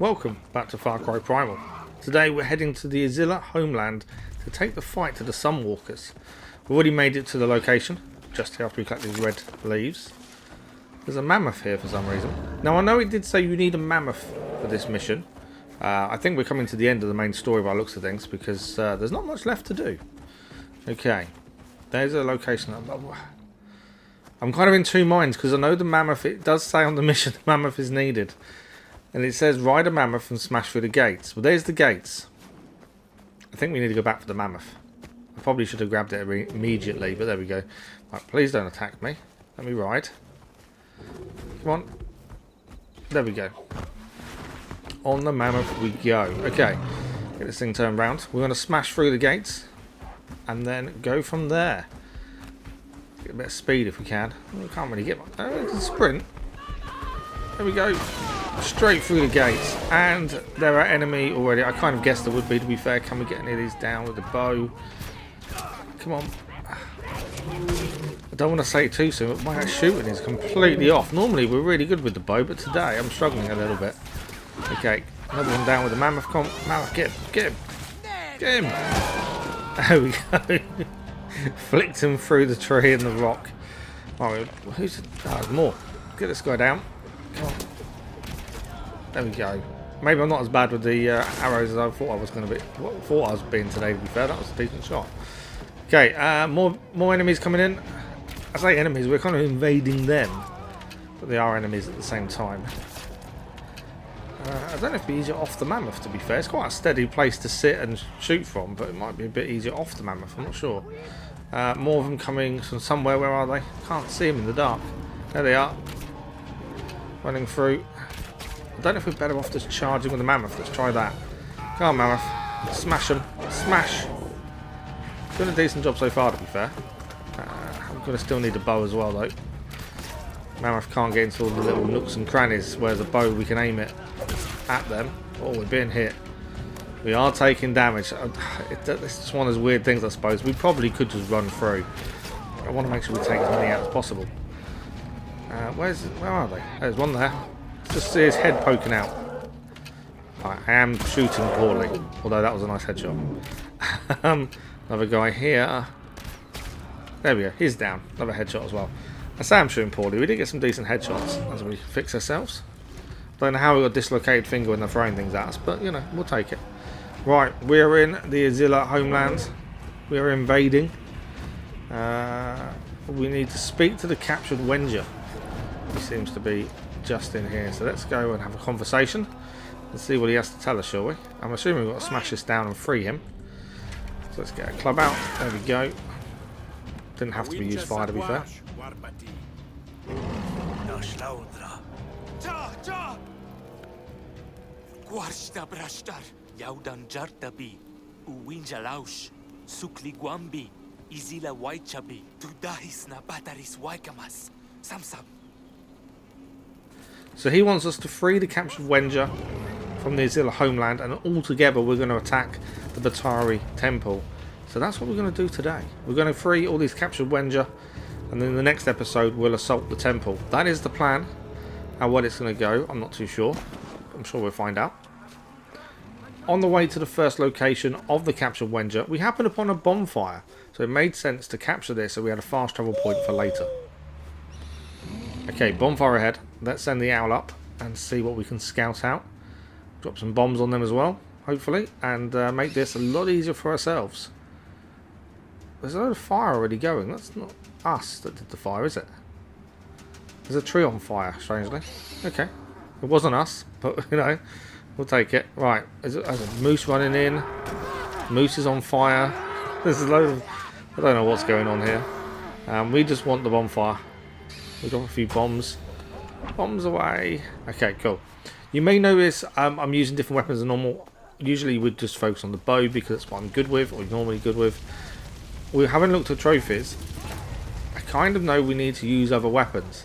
welcome back to Far Cry Primal. Today we're heading to the Izila Homeland to take the fight to the Sunwalkers. We've already made it to the location, just after we cut these red leaves. There's a mammoth here for some reason. Now I know it did say you need a mammoth for this mission. I think we're coming to the end of the main story by the looks of things, because there's not much left to do. Okay, there's a location. I'm kind of in two minds, because I know the mammoth, it does say on the mission the mammoth is needed. And it says ride a mammoth and smash through the gates. Well, there's the gates. I think we need to go back for the mammoth. I probably should have grabbed it immediately, but there we go. Right, please don't attack me. Let me ride. Come on. There we go. On the mammoth we go. Okay, get this thing turned round. We're going to smash through the gates and then go from there. Get a bit of speed if we can. We can't really get much. Oh, we can sprint. There we go. Straight through the gates, and there are enemy already. I kind of guessed there would be, to be fair. Can we get any of these down with the bow? Come on. I don't want to say it too soon, but my shooting is completely off. Normally we're really good with the bow, but today I'm struggling a little bit. Okay, another one down with the mammoth. Come on, mammoth, get him, get him. There we go. Flicked him through the tree and the rock. Oh, who's? Oh, there's more. Get this guy down. Come on. There we go. Maybe I'm not as bad with the arrows as I thought I was going to be. Thought I was being today, to be fair. That was a decent shot. Okay, more enemies coming in. I say enemies, we're kind of invading them, but they are enemies at the same time. I don't know if it'd be easier off the mammoth, to be fair. It's quite a steady place to sit and shoot from, but it might be a bit easier off the mammoth. I'm not sure. More of them coming from somewhere. Where are they? Can't see them in the dark. There they are. Running through. I don't know if we're better off just charging with the mammoth. Let's try that. Come on, mammoth. Smash them. Smash. Doing a decent job so far, to be fair. I'm going to still need a bow as well, though. Mammoth can't get into all the little nooks and crannies, whereas a bow we can aim it at them. Oh, we're being hit. We are taking damage. It's just one of those weird things, I suppose. We probably could just run through. I want to make sure we take as many out as possible. Where are they? There's one there. Just see his head poking out. I am shooting poorly, although that was a nice headshot. Another guy here. There we go. He's down. Another headshot as well. I say I'm shooting poorly. We did get some decent headshots as we fix ourselves. Don't know how we got a dislocated finger when they're throwing things at us, but you know, we'll take it. Right, we're in the Izila Homeland. We are invading. We need to speak to the captured Wenja. He seems to be just in here, so let's go and have a conversation and see what he has to tell us, shall we? I'm assuming we've got to smash this down and free him. So let's get a club out. There we go. Didn't have to be used fire, to be fair. So he wants us to free the captured Wenja from the Izila Homeland, and all together we're going to attack the Batari Temple. So that's what we're going to do today. We're going to free all these captured Wenja, and then in the next episode we'll assault the temple. That is the plan. How well it's going to go, I'm not too sure. I'm sure we'll find out. On the way to the first location of the captured Wenja, we happened upon a bonfire. So it made sense to capture this so we had a fast travel point for later. Okay, bonfire ahead. Let's send the owl up and see what we can scout out. Drop some bombs on them as well, hopefully, and make this a lot easier for ourselves. There's a lot of fire already going. That's not us that did the fire, is it? There's a tree on fire, strangely. Okay. It wasn't us, but, you know, we'll take it. Right, there's a moose running in. Moose is on fire. There's a load of... I don't know what's going on here. We just want the bonfire. We drop a few bombs. Bombs away. Okay, cool. You may notice I'm using different weapons than normal. Usually we'd just focus on the bow because that's what I'm good with, or normally good with. We haven't looked at trophies. I kind of know we need to use other weapons.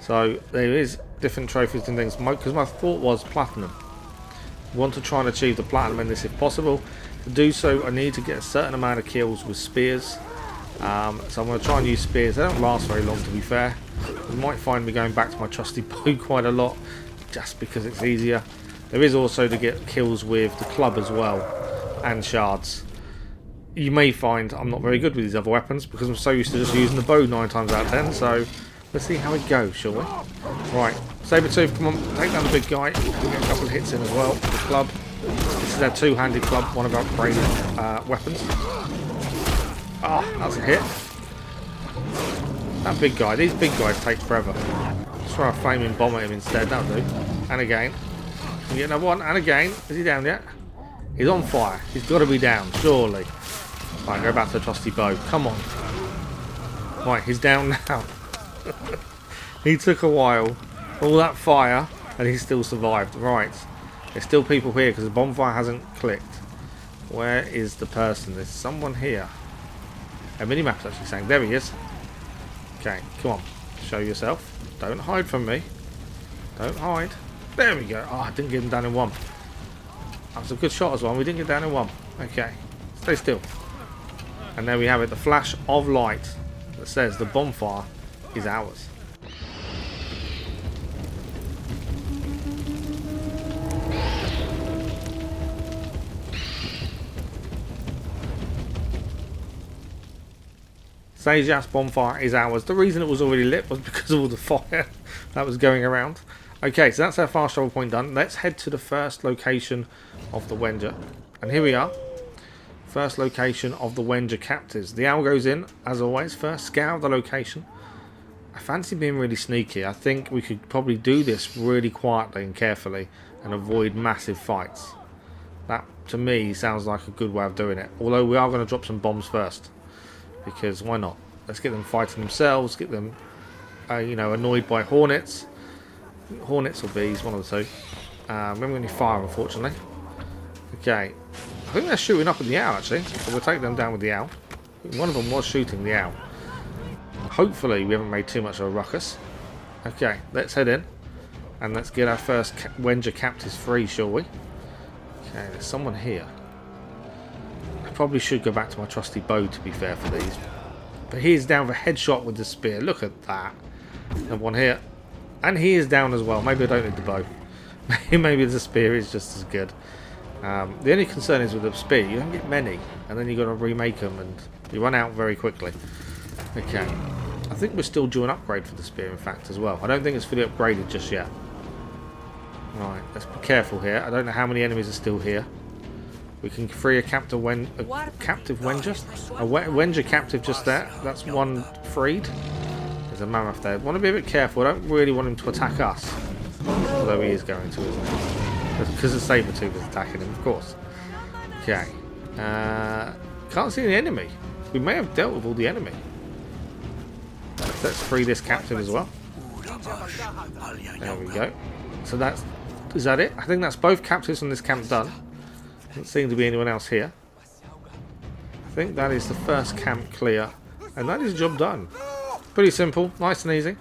So there is different trophies and things. Because my thought was platinum. I want to try and achieve the platinum in this if possible. To do so, I need to get a certain amount of kills with spears. So I'm going to try and use spears. They don't last very long, to be fair. You might find me going back to my trusty bow quite a lot, just because it's easier. There is also to get kills with the club as well, and shards. You may find I'm not very good with these other weapons because I'm so used to just using the bow 9 times out of 10, so let's see how it goes, shall we? Right, Sabretooth, come on, take down the big guy. We'll get a couple of hits in as well with the club. This is our two-handed club, one of our upgraded weapons. Ah, that's a hit. That big guy, these big guys take forever. Let's throw a flaming bomb at him instead, that'll do. And again. Can we get another one? And again. Is he down yet? He's on fire. He's got to be down, surely. Right, go back to the trusty bow. Come on. Right, he's down now. He took a while. All that fire, and he still survived. Right. There's still people here because the bonfire hasn't clicked. Where is the person? There's someone here. A minimap's actually saying. There he is. Okay, come on. Show yourself. Don't hide from me. Don't hide. There we go. Oh, I didn't get him down in one. That was a good shot as well. We didn't get down in one. Okay. Stay still. And there we have it. The flash of light that says the bonfire is ours. Sage's bonfire is ours. The reason it was already lit was because of all the fire that was going around. Okay, so that's our fast travel point done. Let's head to the first location of the Wenja. And here we are. First location of the Wenja captives. The owl goes in, as always. First, scour the location. I fancy being really sneaky. I think we could probably do this really quietly and carefully and avoid massive fights. That, to me, sounds like a good way of doing it. Although we are going to drop some bombs first. Because why not? Let's get them fighting themselves. Get them, you know, annoyed by hornets. Hornets or bees, one of the two. We haven't got any fire, unfortunately. Okay. I think they're shooting up at the owl, actually. So we'll take them down with the owl. One of them was shooting the owl. Hopefully we haven't made too much of a ruckus. Okay, let's head in. And let's get our first Wenja captives free, shall we? Okay, there's someone here. I probably should go back to my trusty bow, to be fair, for these. But he is down for headshot with the spear. Look at that. And one here. And he is down as well. Maybe I don't need the bow. Maybe the spear is just as good. The only concern is with the spear, you don't get many. And then you've got to remake them and you run out very quickly. Okay. I think we're still due an upgrade for the spear, in fact, as well. I don't think it's fully upgraded just yet. Right, let's be careful here. I don't know how many enemies are still here. We can free a captive Wenja. A Wenja captive just there. That's one freed. There's a mammoth there. Want to be a bit careful. I don't really want him to attack us. Although he is going to, isn't he? Because the Sabretooth is attacking him, of course. Okay. Can't see any enemy. We may have dealt with all the enemy. Let's free this captive as well. There we go. So that's... Is that it? I think that's both captives from this camp done. Doesn't seem to be anyone else here. I think that is the first camp clear. And that is job done. Pretty simple. Nice and easy.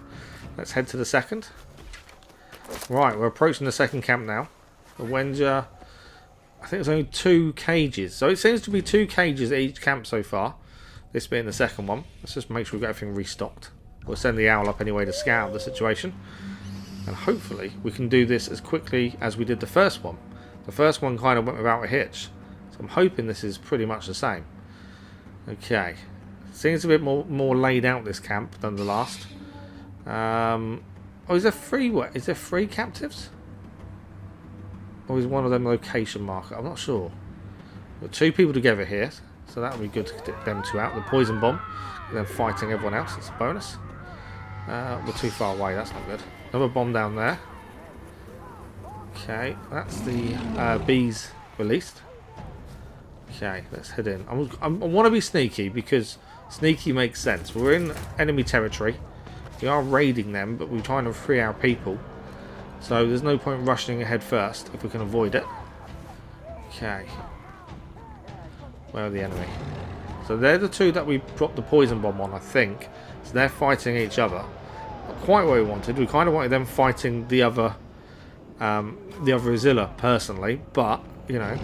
Let's head to the second. Right, we're approaching the second camp now. The Wenja... I think there's only 2 cages. So it seems to be 2 cages at each camp so far. This being the second one. Let's just make sure we've got everything restocked. We'll send the owl up anyway to scout the situation. And hopefully we can do this as quickly as we did the first one. The first one kind of went without a hitch. So I'm hoping this is pretty much the same. Okay. Seems a bit more laid out, this camp, than the last. Oh, is there 3? Is there 3 captives? Or is one of them location marker? I'm not sure. We've got 2 people together here. So that would be good to get them 2 out. The poison bomb. And then fighting everyone else. It's a bonus. We're too far away. That's not good. Another bomb down there. Okay. That's the bees released. Okay. Let's head in. I want to be sneaky because sneaky makes sense. We're in enemy territory. We are raiding them, but we're trying to free our people. So there's no point rushing ahead first if we can avoid it. Okay. Where are the enemy? So they're the 2 that we dropped the poison bomb on, I think. So they're fighting each other. Not quite what we wanted. We kind of wanted them fighting the other Izila, personally. But, you know,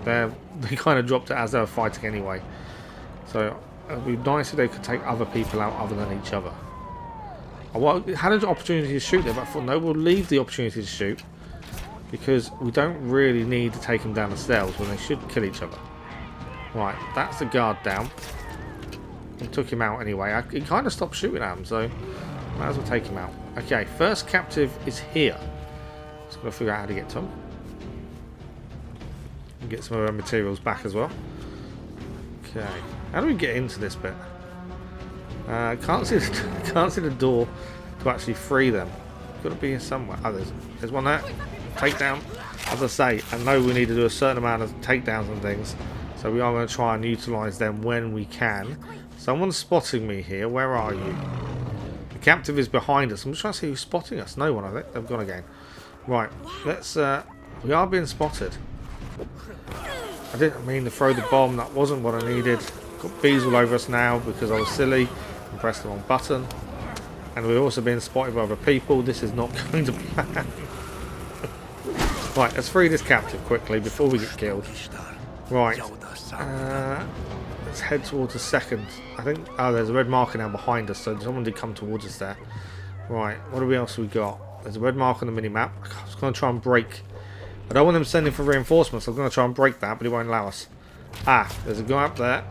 they kind of dropped it as they were fighting anyway. So it would be nice if they could take other people out other than each other. I had an opportunity to shoot them, but I thought, no, we'll leave the opportunity to shoot. because we don't really need to take them down the stairs when they should kill each other. Right, that's the guard down. I took him out anyway. He kind of stopped shooting at him, so might as well take him out. Okay, first captive is here. Just got to figure out how to get to him. And get some of our materials back as well. Okay, how do we get into this bit? Can't see the door to actually free them. Got to be here somewhere. Oh, there's one there. Takedown. As I say, I know we need to do a certain amount of takedowns and things, so we are going to try and utilise them when we can. Someone's spotting me here. Where are you? The captive is behind us. I'm just trying to see who's spotting us. No one, I think. They've gone again. Right, let's... we are being spotted. I didn't mean to throw the bomb. That wasn't what I needed. Got bees all over us now because I was silly and pressed the wrong button. And we're also being spotted by other people. This is not going to plan. Right, let's free this captive quickly before we get killed. Right. Let's head towards the second. I think... Oh, there's a red marker now behind us, so someone did come towards us there. Right, what else we got? There's a red mark on the mini-map. I was going to try and break... I don't want them sending for reinforcements. I'm going to try and break that, but it won't allow us. Ah, there's a guy up there.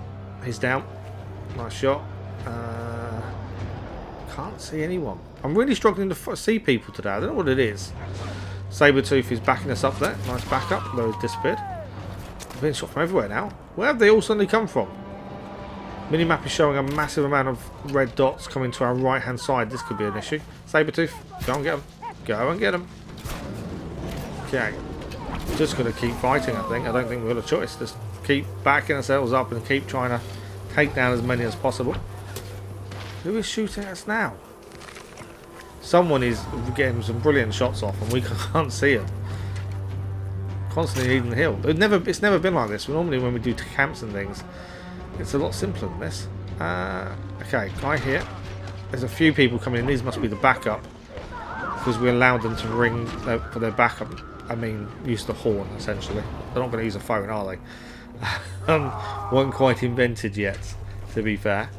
He's down. Nice shot. Can't see anyone. I'm really struggling to see people today. I don't know what it is. Sabretooth is backing us up there. Nice backup, though he's disappeared. I've been shot from everywhere now. Where have they all suddenly come from? Minimap is showing a massive amount of red dots coming to our right hand side. This could be an issue. Sabretooth, go and get him. Go and get him. Okay. Just going to keep fighting, I think. I don't think we've got a choice. Just keep backing ourselves up and keep trying to take down as many as possible. Who is shooting at us now? Someone is getting some brilliant shots off and we can't see him. Constantly needing the hill. It's never been like this. Normally when we do camps and things, it's a lot simpler than this. Okay, guy here. There's a few people coming in. These must be the backup. Because we allowed them to ring for their backup. I mean, use the horn, essentially. They're not going to use a phone, are they? Weren't quite invented yet, to be fair.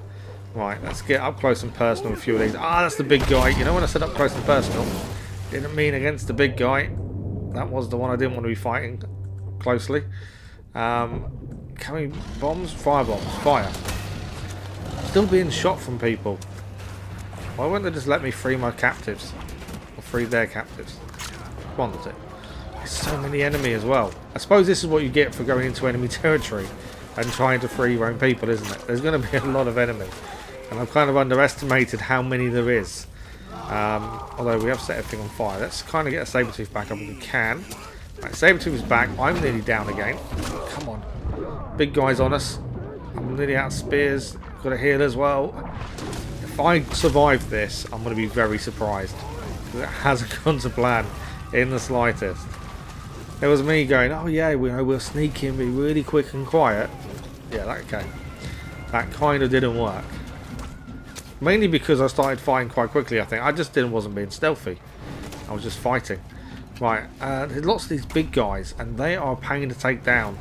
Right, let's get up close and personal with a few of these. Ah, that's the big guy. You know when I said up close and personal? Didn't mean against the big guy. That was the one I didn't want to be fighting closely. Coming bombs? Fire bombs. Fire. Still being shot from people. Why wouldn't they just let me free my captives? Or free their captives? Wanted it. There's so many enemy as well. I suppose this is what you get for going into enemy territory and trying to free your own people, isn't it? There's going to be a lot of enemies. And I've kind of underestimated how many there is. Although we have set everything on fire. Let's kind of get a Sabretooth back up if we can. Right, Sabretooth is back. I'm nearly down again. Come on. Big guy's on us. I'm nearly out of spears. Got a heal as well. If I survive this, I'm going to be very surprised. It hasn't gone to plan in the slightest. It was me going, oh yeah, we'll sneak in, be really quick and quiet. Yeah, okay. That kind of didn't work. Mainly because I started fighting quite quickly, I think. I just wasn't being stealthy. I was just fighting. Right, there's lots of these big guys, and they are a pain to take down.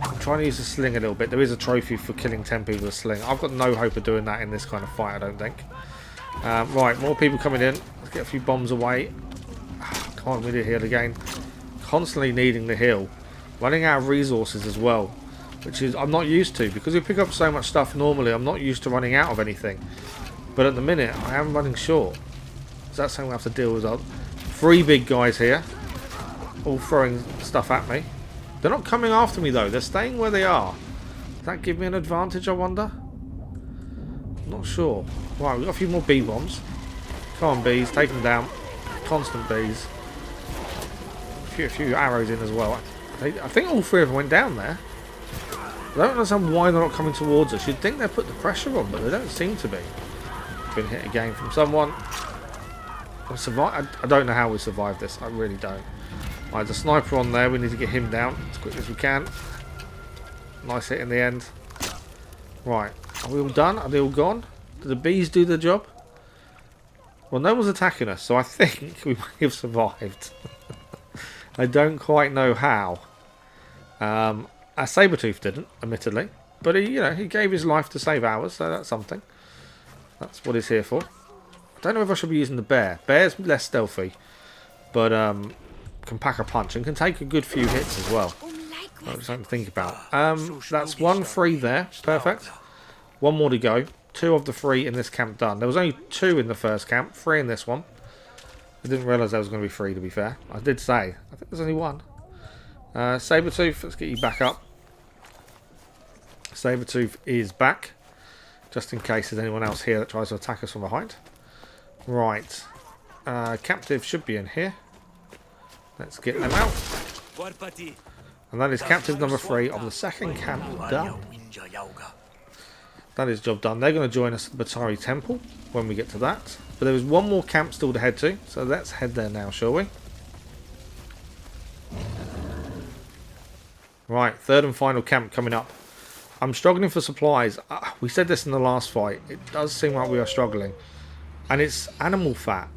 I'm trying to use the sling a little bit. There is a trophy for killing 10 people with a sling. I've got no hope of doing that in this kind of fight, I don't think. Right, more people coming in. Let's get a few bombs away. Come on, we need a heal again. Constantly needing the heal. Running out of resources as well, which is I'm not used to because we pick up so much stuff normally. I'm not used to running out of anything, but at the minute I am running short. So that's something we have to deal with. 3 big guys here, all throwing stuff at me. They're not coming after me though. They're staying where they are. Does that give me an advantage, I wonder? Not sure. Right, we've got a few more bee bombs. Come on, bees, take them down. Constant bees. A few arrows in as well. I think all 3 of them went down there. I don't understand why they're not coming towards us. You'd think they'd put the pressure on, but they don't seem to be. Been hit again from someone. I don't know how we survived this. I really don't. Right, there's a sniper on there. We need to get him down as quick as we can. Nice hit in the end. Right, are we all done? Are they all gone? Did the bees do the job? Well, no one's attacking us, so I think we may have survived. I don't quite know how. Our Sabretooth didn't, admittedly. But he gave his life to save ours, so that's something. That's what he's here for. I don't know if I should be using the bear. Bear's less stealthy. but can pack a punch and can take a good few hits as well. That's something to think about. That's 1 free there. Perfect. 1 more to go. 2 of the 3 in this camp done. There was only 2 in the first camp, 3 in this one. I didn't realise there was going to be 3, to be fair. I did say. I think there's only 1. Sabretooth, let's get you back up. Sabretooth is back. Just in case there's anyone else here that tries to attack us from behind. Right. Captive should be in here. Let's get them out. And that is captive number 3 of the second camp done. That is job done. They're going to join us at the Batari Temple when we get to that. But there is 1 more camp still to head to. So let's head there now, shall we? Right, 3rd and final camp coming up. I'm struggling for supplies. We said this in the last fight. It does seem like we are struggling. And it's animal fat.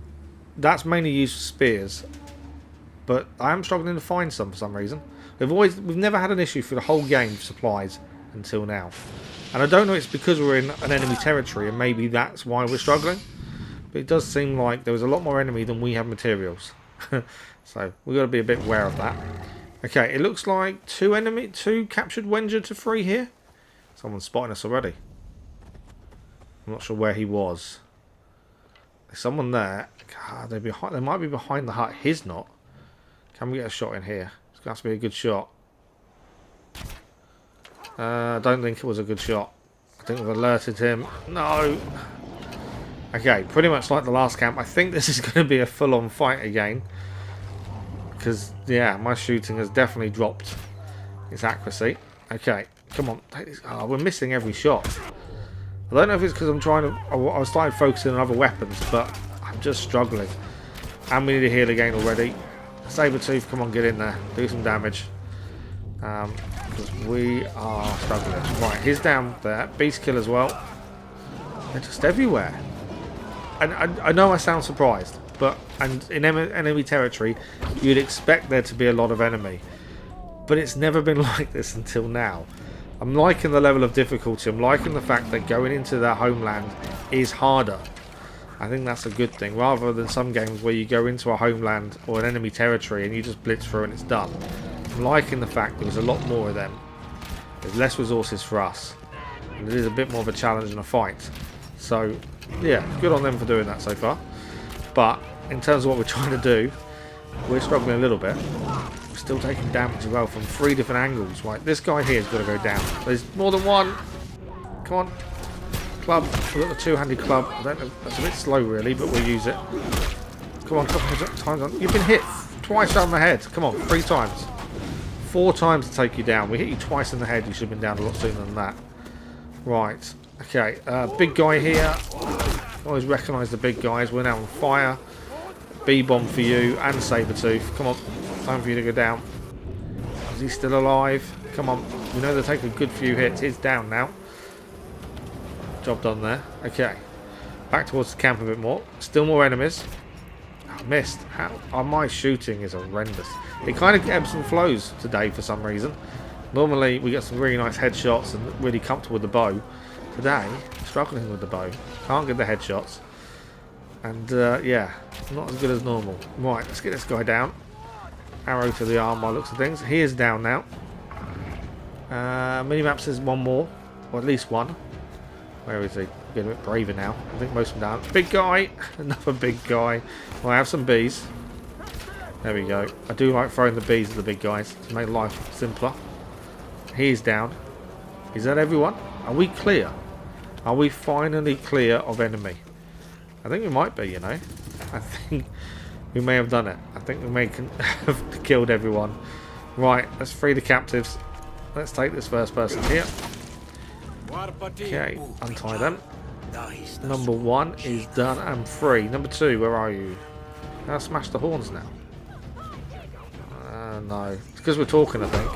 That's mainly used for spears. But I am struggling to find some for some reason. We've never had an issue for the whole game of supplies until now. And I don't know, it's because we're in an enemy territory and maybe that's why we're struggling. But it does seem like there was a lot more enemy than we have materials. So we've got to be a bit aware of that. Okay, it looks like 2 captured Wenja to 3 here. Someone's spotting us already. I'm not sure where he was. There's someone there. God, they might be behind the hut. He's not. Can we get a shot in here? It's going to have to be a good shot. I don't think it was a good shot. I think we've alerted him. No. Okay, pretty much like the last camp. I think this is going to be a full-on fight again. Because, yeah, my shooting has definitely dropped its accuracy. Okay, come on. Take this. Oh, we're missing every shot. I don't know if it's because I'm trying to... I started focusing on other weapons, but I'm just struggling. And we need a heal again already. Sabretooth, come on, get in there. Do some damage. Because we are struggling. Right, he's down there. Beast kill as well. They're just everywhere. And I know I sound surprised, but in enemy territory, you'd expect there to be a lot of enemy. But it's never been like this until now. I'm liking the level of difficulty. I'm liking the fact that going into their homeland is harder. I think that's a good thing, rather than some games where you go into a homeland or an enemy territory and you just blitz through and it's done. I'm liking the fact there's a lot more of them. There's less resources for us. And it is a bit more of a challenge and a fight. So, yeah, good on them for doing that so far. But, in terms of what we're trying to do, we're struggling a little bit. We're still taking damage as well from 3 different angles. Right, this guy here has got to go down. There's more than one. Come on. Club. We've got the 2-handed club. I don't know. That's a bit slow, really, but we'll use it. Come on, couple of times on. You've been hit twice on the head. Come on, 3 times. 4 times to take you down. We hit you twice in the head. You should have been down a lot sooner than that. Right. Okay. Big guy here. Always recognise the big guys. We're now on fire. B-bomb for you and Sabretooth. Come on. Time for you to go down. Is he still alive? Come on. We know they take a good few hits. He's down now. Job done there. Okay. Back towards the camp a bit more. Still more enemies. I missed. My shooting is horrendous. It kind of ebbs and flows today for some reason. Normally we get some really nice headshots and really comfortable with the bow. Today, struggling with the bow. Can't get the headshots. And yeah, not as good as normal. Right, let's get this guy down. Arrow to the arm by the looks of things. He is down now. Minimap says 1 more. Or at least 1. Where is he? Getting a bit braver now. I think most of them down. Big guy! Another big guy. Well, I have some bees. There we go. I do like throwing the bees at the big guys to make life simpler. He's down. Is that everyone? Are we clear? Are we finally clear of enemy? I think we might be, you know. I think we may have done it. I think we may have killed everyone. Right, let's free the captives. Let's take this first person here. Okay, untie them. Number 1 is done and free. Number 2, where are you? Now smash the horns now. No, it's because we're talking, I think.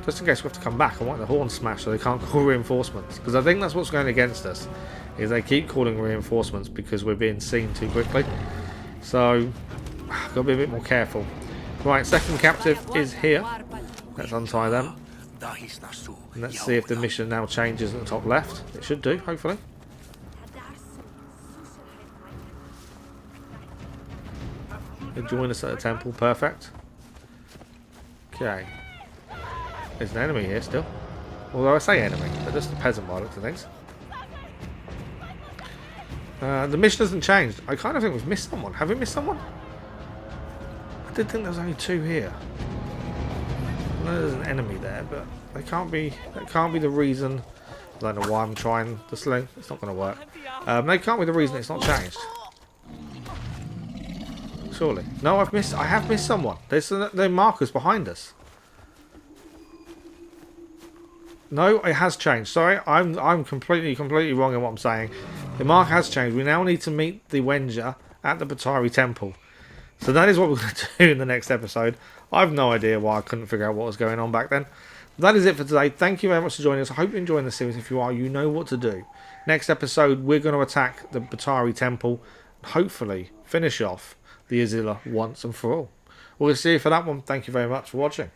Just in case we have to come back, I want the horn smashed so they can't call reinforcements. Because I think that's what's going against us. Is they keep calling reinforcements because we're being seen too quickly. So, got to be a bit more careful. Right, second captive is here. Let's untie them. And let's see if the mission now changes at the top left. It should do, hopefully. They join us at the temple. Perfect. Okay. There's an enemy here still. Although I say enemy, they're just a peasant by the looks of things. The mission hasn't changed. I kind of think we've missed someone. Have we missed someone? I did think there was only 2 here. I know there's an enemy there, but they can't be. That can't be the reason. I don't know why I'm trying the sling. It's not going to work. They can't be the reason it's not changed. Surely. No, I have missed someone. There's the markers behind us. No, it has changed. Sorry, I'm completely wrong in what I'm saying. The mark has changed. We now need to meet the Wenja at the Batari Temple. So that is what we're going to do in the next episode. I have no idea why I couldn't figure out what was going on back then. That is it for today. Thank you very much for joining us. I hope you're enjoying the series. If you are, you know what to do. Next episode, we're going to attack the Batari Temple and hopefully finish off the Izila once and for all. We'll see you for that one. Thank you very much for watching.